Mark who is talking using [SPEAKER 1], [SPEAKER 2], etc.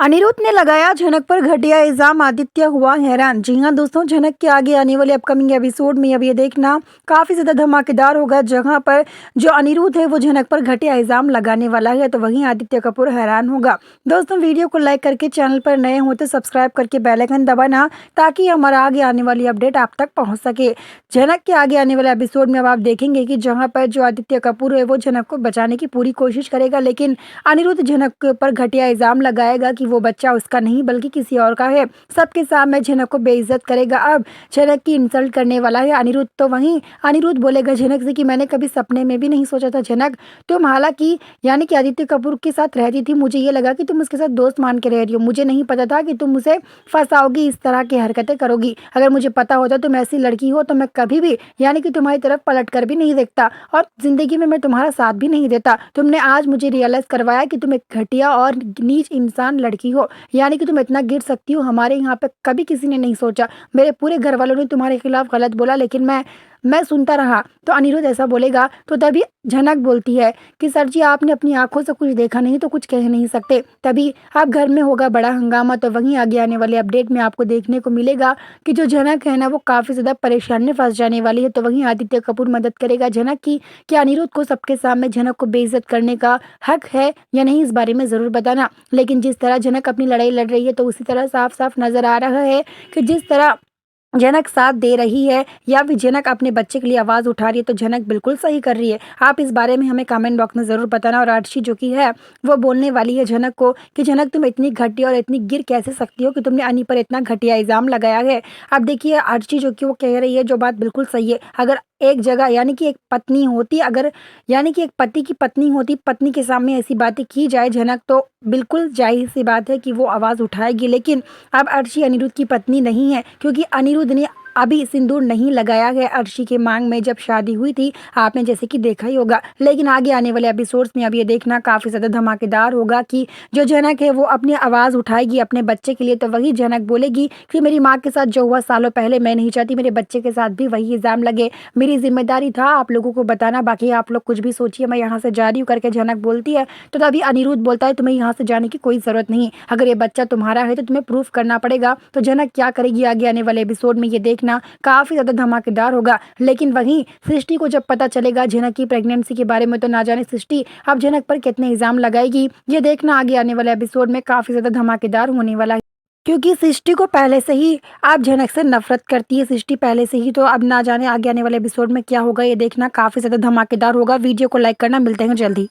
[SPEAKER 1] अनिरुद्ध ने लगाया झनक पर घटिया इल्जाम, आदित्य हुआ हैरान। जी हां दोस्तों, झनक के आगे आने वाले अपकमिंग एपिसोड में अब ये देखना काफी ज्यादा धमाकेदार होगा, जहां पर जो अनिरुद्ध है वो झनक पर घटिया इल्जाम लगाने वाला है, तो वहीं आदित्य कपूर हैरान होगा। दोस्तों, वीडियो को लाइक करके चैनल पर नए हो तो सब्सक्राइब करके बेल आइकन दबाना, ताकि हमारा आगे आने वाली अपडेट आप तक पहुंच सके। झनक के आगे आने वाले एपिसोड में अब आप देखेंगे कि जहां पर जो आदित्य कपूर है वो झनक को बचाने की पूरी कोशिश करेगा, लेकिन अनिरुद्ध झनक पर घटिया इल्जाम लगाएगा कि वो बच्चा उसका नहीं बल्कि किसी और का है। सबके सामने झनक को बेइज्जत करेगा। अब झनक की इंसल्ट करने वाला है अनिरुद्ध, तो वहीं अनिरुद्ध बोलेगा झनक से कि मैंने कभी सपने में भी नहीं सोचा था झनक, तुम हालांकि यानी कि आदित्य कपूर के साथ रहती थी, मुझे ये लगा कि तुम उसके साथ दोस्त मान के रह रही हो, मुझे नहीं पता था कि तुम उसे फंसाओगी, इस तरह की हरकतें करोगी। अगर मुझे पता होता तुम ऐसी लड़की हो तो मैं कभी भी यानी कि तुम्हारी तरफ पलट कर भी नहीं देखता, और जिंदगी में मैं तुम्हारा साथ भी नहीं देता। तुमने आज मुझे रियलाइज करवाया कि तुम एक घटिया और नीच इंसान लड़की हो, यानी कि तुम इतना गिर सकती हो, हमारे यहाँ पे कभी किसी ने नहीं सोचा। मेरे पूरे घर वालों ने तुम्हारे खिलाफ गलत बोला, लेकिन मैं सुनता रहा। तो अनिरुद्ध ऐसा बोलेगा, तो तभी झनक बोलती है कि सर जी, आपने अपनी आंखों से कुछ देखा नहीं तो कुछ कह नहीं सकते। तभी आप घर में होगा बड़ा हंगामा। तो वहीं आगे आने वाले अपडेट में आपको देखने को मिलेगा कि जो झनक है ना, वो काफी ज्यादा परेशानी में फंस जाने वाली है। तो वहीं आदित्य कपूर मदद करेगा झनक की। क्या अनिरुद्ध को सबके सामने झनक को बेइज्जत करने का हक है या नहीं, इस बारे में जरूर बताना। लेकिन जिस तरह झनक अपनी लड़ाई लड़ रही है, तो उसी तरह साफ साफ नजर आ रहा है कि जिस तरह झनक साथ दे रही है या फिर झनक अपने बच्चे के लिए आवाज उठा रही है, तो झनक बिल्कुल सही कर रही है। आप इस बारे में हमें कमेंट बॉक्स में जरूर बताना। और अर्शी जो कि है वो बोलने वाली है झनक को कि झनक, तुम इतनी घटिया और इतनी गिर कैसे सकती हो कि तुमने अनी पर इतना घटिया इल्जाम लगाया है। अब देखिए, अर्शी जो कि वो कह रही है जो बात बिल्कुल सही है। अगर एक जगह यानी कि एक पत्नी होती, अगर यानी कि एक पति की पत्नी होती, पत्नी के सामने ऐसी बातें की जाए झनक, तो बिल्कुल जाहिर सी बात है कि वो आवाज उठाएगी। लेकिन अब अर्शी अनिरुद्ध की पत्नी नहीं है, क्योंकि अनिरुद्ध ने अभी सिंदूर नहीं लगाया है अर्शी के मांग में जब शादी हुई थी, आपने जैसे कि देखा ही होगा। लेकिन आगे आने वाले एपिसोड्स में अब ये देखना काफी ज्यादा धमाकेदार होगा कि जो झनक है वो अपनी आवाज उठाएगी अपने बच्चे के लिए। तो वही झनक बोलेगी कि मेरी माँ के साथ जो हुआ सालों पहले, मैं नहीं चाहती मेरे बच्चे के साथ भी वही इल्जाम लगे। मेरी जिम्मेदारी था आप लोगों को बताना, बाकी आप लोग कुछ भी सोचिए, मैं यहाँ से जा रही हूँ करके झनक बोलती है। तो तभी अनिरुद्ध बोलता है तुम्हें यहाँ से जाने की कोई जरूरत नहीं, अगर ये बच्चा तुम्हारा है तो तुम्हें प्रूफ करना पड़ेगा। तो झनक क्या करेगी आगे आने वाले एपिसोड में ये देखना काफी ज्यादा धमाकेदार होगा। लेकिन वहीं सृष्टि को जब पता चलेगा झनक की प्रेगनेंसी के बारे में, तो ना जाने सृष्टि अब झनक पर कितने इल्जाम लगाएगी, ये देखना आगे आने वाले एपिसोड में काफी ज्यादा धमाकेदार होने वाला है। क्योंकि सृष्टि को पहले से ही आप झनक से नफरत करती है सृष्टि पहले से ही, तो अब ना जाने आगे आने वाले एपिसोड में क्या होगा, ये देखना काफी ज्यादा धमाकेदार होगा। वीडियो को लाइक करना, मिलते हैं जल्दी।